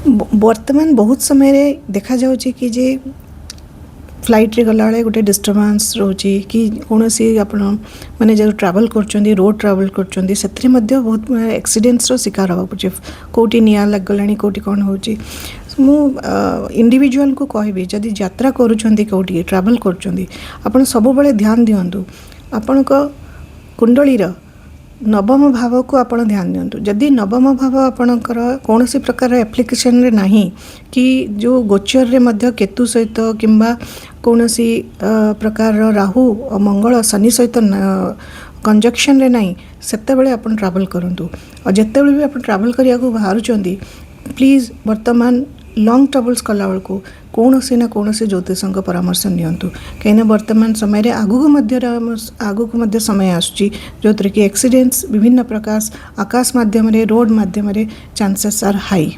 वर्तमान बहुत समय देखा जाउची कि जे फ्लाइट रे गला बेले गोटे डिस्टर्बांस रोची कि कौन सी आपण माने जो ट्रैवल करचंदी रोड ट्रैवल करचंदी सेतरे मध्य बहुत एक्सीडेंट्स रो शिकार होबा पड़े कोटी निया लग गलानी कोटी कौन होची मु इंडिविजुअल को कहबी जदि यात्रा करूचंदी कोटी ट्रैवल करचंदी आपण सब बेले ध्यान दियंतु आपण को कुंडली रो नवम भाव को आपण ध्यान दियंतु जदि नवम भाव आपणकर कौन सी प्रकार एप्लिकेशन रे नहीं कि जो गोचर रे मध्य केतु सहित किंबा कौन सी प्रकार राहु और मंगल शनि सहित कंजक्शन रे नहीं सेते बेले आपण ट्रैवल करंतु और जत्ते बेले भी आपण ट्रैवल करिया को बाहरुचंदी प्लीज वर्तमान लॉन्ग ट्रैवल्स कला बेल को कौन से ना कौन से ज्योतिषों परामर्श नियंतु कहीं वर्तमान समय आगु मध्य समय आसुची जो कि एक्सीडेंट्स विभिन्न प्रकार आकाश माध्यम रोड माध्यम चांसेस आर हाई।